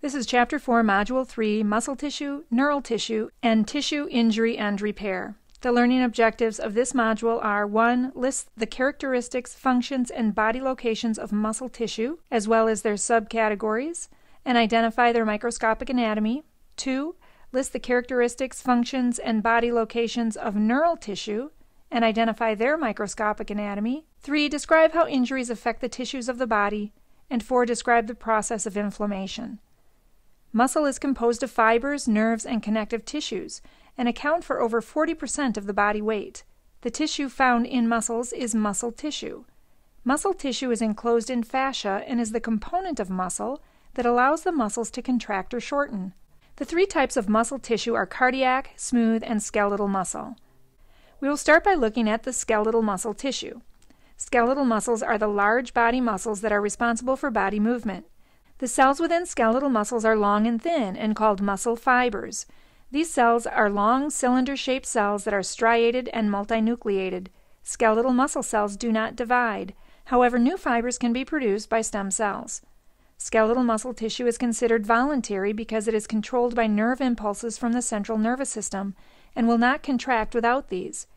This is Chapter 4, Module 3, Muscle Tissue, Neural Tissue, and Tissue Injury and Repair. The learning objectives of this module are 1. List the characteristics, functions, and body locations of muscle tissue, as well as their subcategories, and identify their microscopic anatomy. 2. List the characteristics, functions, and body locations of neural tissue, and identify their microscopic anatomy. 3. Describe how injuries affect the tissues of the body. And 4. Describe the process of inflammation. Muscle is composed of fibers, nerves, and connective tissues, and account for over 40% of the body weight. The tissue found in muscles is muscle tissue. Muscle tissue is enclosed in fascia and is the component of muscle that allows the muscles to contract or shorten. The 3 types of muscle tissue are cardiac, smooth, and skeletal muscle. We will start by looking at the skeletal muscle tissue. Skeletal muscles are the large body muscles that are responsible for body movement. The cells within skeletal muscles are long and thin and called muscle fibers. These cells are long cylinder-shaped cells that are striated and multinucleated. Skeletal muscle cells do not divide. However, new fibers can be produced by stem cells. Skeletal muscle tissue is considered voluntary because it is controlled by nerve impulses from the central nervous system and will not contract without these.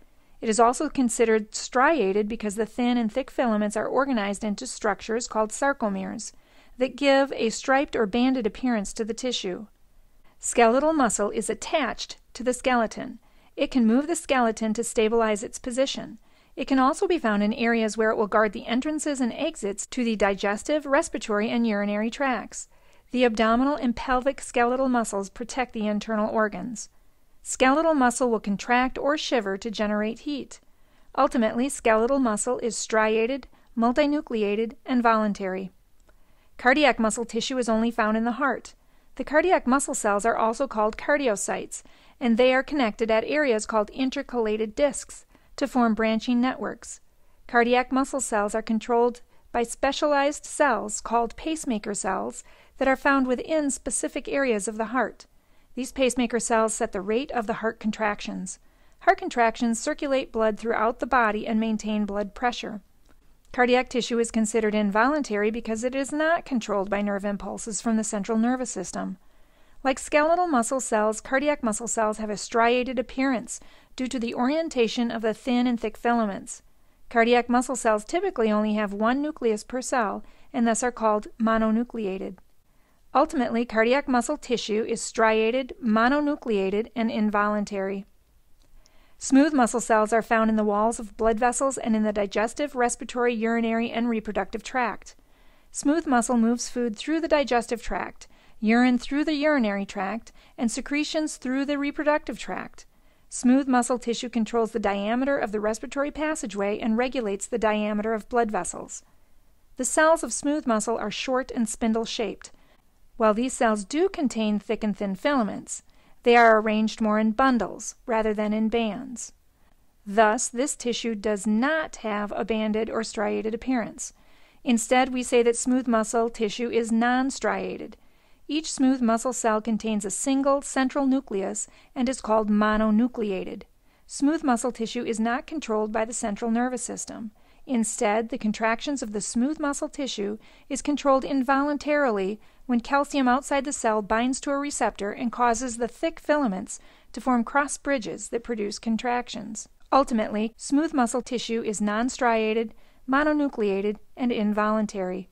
It is also considered striated because the thin and thick filaments are organized into structures called sarcomeres that give a striped or banded appearance to the tissue. Skeletal muscle is attached to the skeleton. It can move the skeleton to stabilize its position. It can also be found in areas where it will guard the entrances and exits to the digestive, respiratory, and urinary tracts. The abdominal and pelvic skeletal muscles protect the internal organs. Skeletal muscle will contract or shiver to generate heat. Ultimately, skeletal muscle is striated, multinucleated, and voluntary. Cardiac muscle tissue is only found in the heart. The cardiac muscle cells are also called cardiocytes, and they are connected at areas called intercalated discs to form branching networks. Cardiac muscle cells are controlled by specialized cells called pacemaker cells that are found within specific areas of the heart. These pacemaker cells set the rate of the heart contractions. Heart contractions circulate blood throughout the body and maintain blood pressure. Cardiac tissue is considered involuntary because it is not controlled by nerve impulses from the central nervous system. Like skeletal muscle cells, cardiac muscle cells have a striated appearance due to the orientation of the thin and thick filaments. Cardiac muscle cells typically only have one nucleus per cell and thus are called mononucleated. Ultimately, cardiac muscle tissue is striated, mononucleated, and involuntary. Smooth muscle cells are found in the walls of blood vessels and in the digestive, respiratory, urinary, and reproductive tract. Smooth muscle moves food through the digestive tract, urine through the urinary tract, and secretions through the reproductive tract. Smooth muscle tissue controls the diameter of the respiratory passageway and regulates the diameter of blood vessels. The cells of smooth muscle are short and spindle-shaped. While these cells do contain thick and thin filaments, they are arranged more in bundles rather than in bands. Thus, this tissue does not have a banded or striated appearance. Instead, we say that smooth muscle tissue is non-striated. Each smooth muscle cell contains a single central nucleus and is called mononucleated. Smooth muscle tissue is not controlled by the central nervous system. Instead, the contractions of the smooth muscle tissue is controlled involuntarily when calcium outside the cell binds to a receptor and causes the thick filaments to form cross bridges that produce contractions. Ultimately, smooth muscle tissue is non-striated, mononucleated, and involuntary.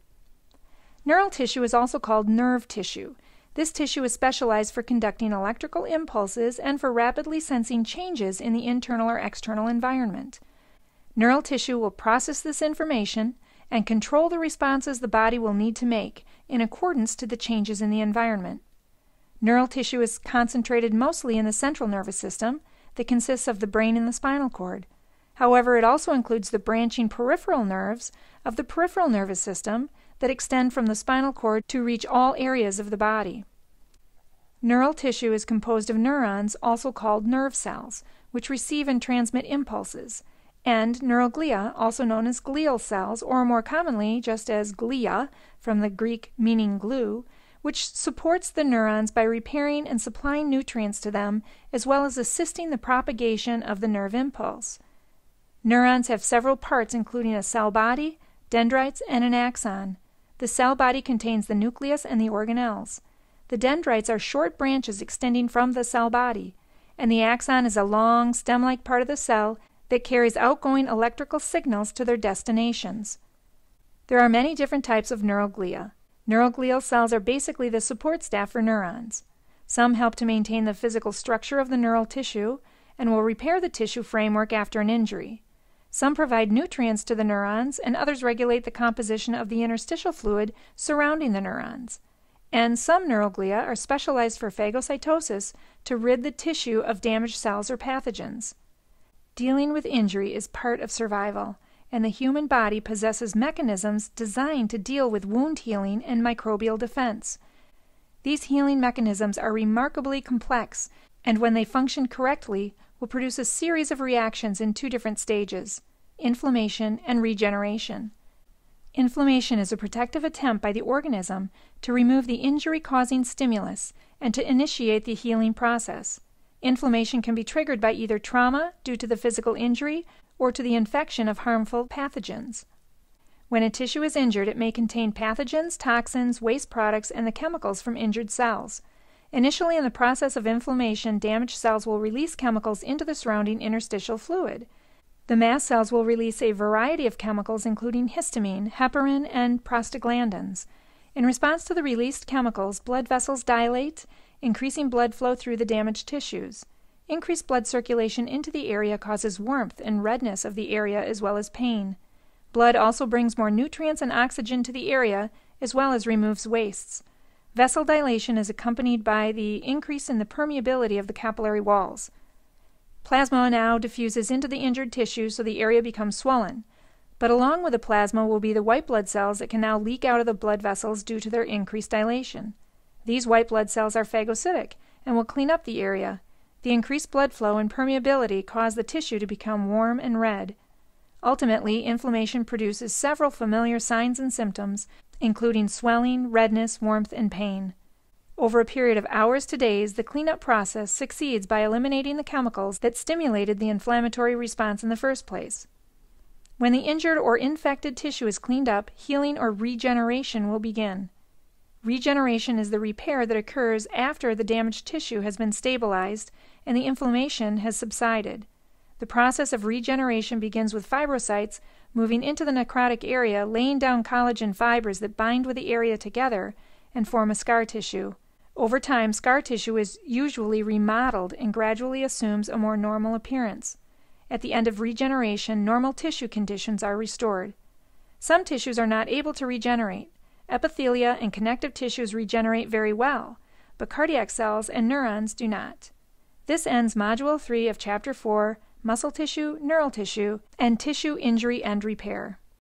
Neural tissue is also called nerve tissue. This tissue is specialized for conducting electrical impulses and for rapidly sensing changes in the internal or external environment. Neural tissue will process this information and control the responses the body will need to make in accordance to the changes in the environment. Neural tissue is concentrated mostly in the central nervous system that consists of the brain and the spinal cord. However, it also includes the branching peripheral nerves of the peripheral nervous system that extend from the spinal cord to reach all areas of the body. Neural tissue is composed of neurons, also called nerve cells, which receive and transmit impulses, and neuroglia, also known as glial cells, or more commonly just as glia, from the Greek meaning glue, which supports the neurons by repairing and supplying nutrients to them, as well as assisting the propagation of the nerve impulse. Neurons have several parts, including a cell body, dendrites, and an axon. The cell body contains the nucleus and the organelles. The dendrites are short branches extending from the cell body, and the axon is a long, stem-like part of the cell that carries outgoing electrical signals to their destinations. There are many different types of neuroglia. Neuroglial cells are basically the support staff for neurons. Some help to maintain the physical structure of the neural tissue and will repair the tissue framework after an injury. Some provide nutrients to the neurons, and others regulate the composition of the interstitial fluid surrounding the neurons. And some neuroglia are specialized for phagocytosis to rid the tissue of damaged cells or pathogens. Dealing with injury is part of survival, and the human body possesses mechanisms designed to deal with wound healing and microbial defense. These healing mechanisms are remarkably complex, and when they function correctly, will produce a series of reactions in two different stages: inflammation and regeneration. Inflammation is a protective attempt by the organism to remove the injury-causing stimulus and to initiate the healing process. Inflammation can be triggered by either trauma due to the physical injury or to the infection of harmful pathogens. When a tissue is injured, it may contain pathogens, toxins, waste products, and the chemicals from injured cells. Initially, in the process of inflammation, damaged cells will release chemicals into the surrounding interstitial fluid. The mast cells will release a variety of chemicals including histamine, heparin, and prostaglandins. In response to the released chemicals, blood vessels dilate, increasing blood flow through the damaged tissues. Increased blood circulation into the area causes warmth and redness of the area as well as pain. Blood also brings more nutrients and oxygen to the area as well as removes wastes. Vessel dilation is accompanied by the increase in the permeability of the capillary walls. Plasma now diffuses into the injured tissue so the area becomes swollen. But along with the plasma will be the white blood cells that can now leak out of the blood vessels due to their increased dilation. These white blood cells are phagocytic and will clean up the area. The increased blood flow and permeability cause the tissue to become warm and red. Ultimately, inflammation produces several familiar signs and symptoms, including swelling, redness, warmth, and pain. Over a period of hours to days, the cleanup process succeeds by eliminating the chemicals that stimulated the inflammatory response in the first place. When the injured or infected tissue is cleaned up, healing or regeneration will begin. Regeneration is the repair that occurs after the damaged tissue has been stabilized and the inflammation has subsided. The process of regeneration begins with fibrocytes moving into the necrotic area, laying down collagen fibers that bind with the area together and form a scar tissue. Over time, scar tissue is usually remodeled and gradually assumes a more normal appearance. At the end of regeneration, normal tissue conditions are restored. Some tissues are not able to regenerate. Epithelia and connective tissues regenerate very well, but cardiac cells and neurons do not. This ends Module 3 of Chapter 4, Muscle Tissue, Neural Tissue, and Tissue Injury and Repair.